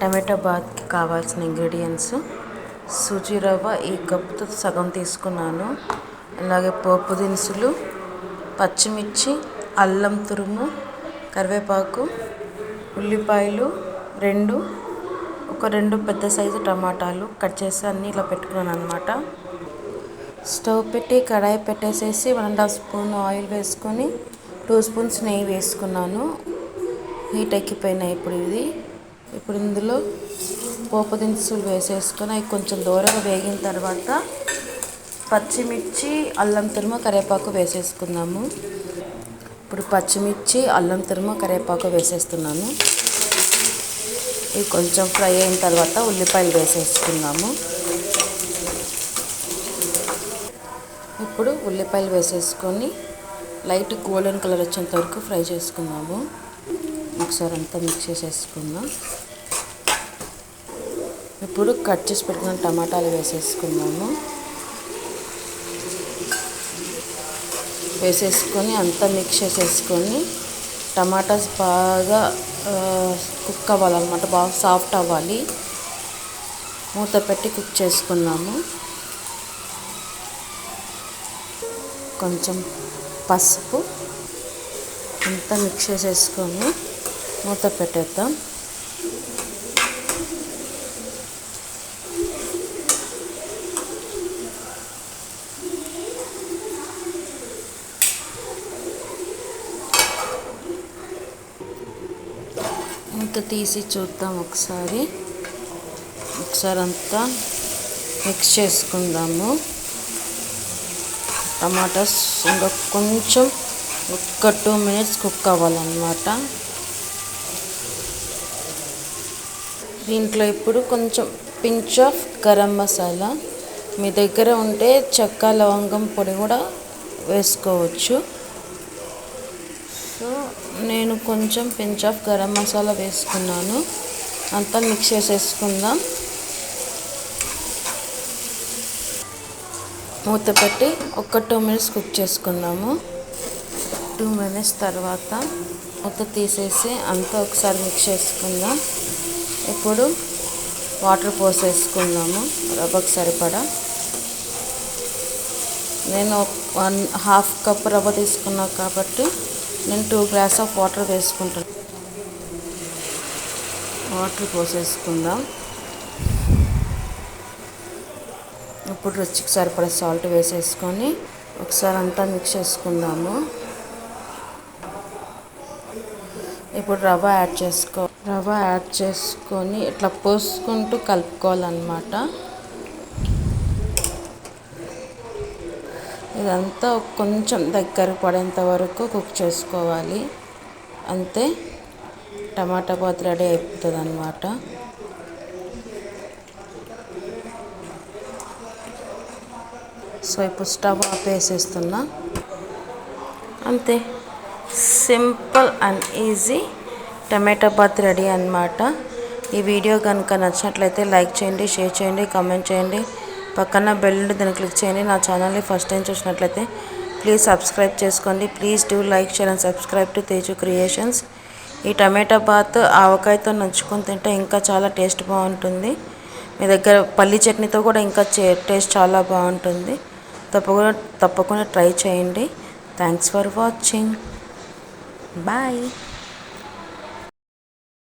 టమాటా బాత్కి కావాల్సిన ఇంగ్రీడియంట్స్ సూజీ రవ్వ ఈ కప్తో సగం తీసుకున్నాను. అలాగే పోపు దినుసులు, పచ్చిమిర్చి, అల్లం తురుము, కరివేపాకు, ఉల్లిపాయలు రెండు పెద్ద సైజు టమాటాలు కట్ చేసి అన్నీ ఇలా పెట్టుకున్నాను అనమాట. స్టవ్ పెట్టి కడాయి పెట్టేసేసి 1.5 స్పూన్ ఆయిల్ వేసుకొని 2 స్పూన్స్ నెయ్యి వేసుకున్నాను. హీట్ ఎక్కిపోయినాయి ఇప్పుడు ఇందులో పోపు దినుసులు వేసేసుకొని అవి కొంచెం దూరగా వేగిన తర్వాత పచ్చిమిర్చి, అల్లం తురుము, కరివేపాకు వేసేసుకుందాము. ఇప్పుడు పచ్చిమిర్చి, అల్లం తురుము, కరివేపాకు వేసేస్తున్నాను. ఇవి కొంచెం ఫ్రై అయిన తర్వాత ఉల్లిపాయలు వేసేసుకుందాము. ఇప్పుడు ఉల్లిపాయలు వేసేసుకొని లైట్ గోల్డెన్ కలర్ వచ్చేంత వరకు ఫ్రై చేసుకుందాము. ఒకసారి అంతా మిక్స్ చేసేసుకుందాం. ఇప్పుడు కట్ చేసి పెట్టుకున్న టమాటాలు వేసేసుకుందాము. వేసేసుకొని అంతా మిక్స్ చేసేసుకొని టమాటాస్ బాగా కుక్ అవ్వాలన్నమాట, బాగా సాఫ్ట్ అవ్వాలి. మూత పెట్టి కుక్ చేసుకుందాము. కొంచెం పసుపు అంతా మిక్స్ చేసేసుకొని మూత పెట్టేద్దాం. మూత తీసి చూద్దాం ఒకసారి అంతా మిక్స్ చేసుకుందాము. టమాటాస్ ఇంకా కొంచెం ఒక 2 మినిట్స్ కుక్ అవ్వాలన్నమాట. దీంట్లో ఇప్పుడు కొంచెం పించ్ ఆఫ్ గరం మసాలా, మీ దగ్గర ఉంటే చెక్క లవంగం పొడి కూడా వేసుకోవచ్చు. సో నేను కొంచెం పించ్ ఆఫ్ గరం మసాలా వేసుకున్నాను. అంతా మిక్స్ చేసేసుకుందాం. మూత పెట్టి ఒక 2 మినిట్స్ కుక్ చేసుకుందాము. 2 మినిట్స్ తర్వాత మూత తీసేసి అంతా ఒకసారి మిక్స్ చేసుకుందాం. ఇప్పుడు వాటర్ పోసేసుకుందాము రవ్వకు సరిపడా. నేను 1/2 కప్ రవ్వ తీసుకున్నా కాబట్టి నేను 2 గ్లాస్ ఆఫ్ వాటర్ వేసుకుంటాను. వాటర్ పోసేసుకుందాం. ఇప్పుడు రుచికి సరిపడా సాల్ట్ వేసేసుకొని ఒకసారి అంతా మిక్స్ చేసుకుందాము. ఇప్పుడు రవ్వ యాడ్ చేసుకొని ఇట్లా పోసుకుంటూ కలుపుకోవాలన్నమాట. ఇదంతా కొంచెం దగ్గర పడేంత వరకు కుక్ చేసుకోవాలి. అంతే, టమాటా బాత్ రెడీ అయిపోతుంది అన్నమాట. సో ఇప్పుడు స్టవ్ ఆపేసేస్తున్నా. అంతే, simple and easy tomato bath ready అన్నమాట. ఈ వీడియో కనుక నచ్చినట్లయితే లైక్ చేయండి, షేర్ చేయండి, కామెంట్ చేయండి. పక్కన బెల్ ఉంటే దాన్ని క్లిక్ చేయండి. నా ఛానల్ని ఫస్ట్ టైం చూసినట్లయితే ప్లీజ్ సబ్స్క్రైబ్ చేసుకోండి. Please do like, share and subscribe to Teju creations. ఈ టమాటా బాత్ ఆవకాయతో నంచుకొని తింటే ఇంకా చాలా టేస్ట్ బాగుంటుంది. మీ దగ్గర పల్లి చట్నీతో కూడా ఇంకా టేస్ట్ చాలా బాగుంటుంది. తప్పకుండా ట్రై చేయండి. Thanks for watching. బాయ్.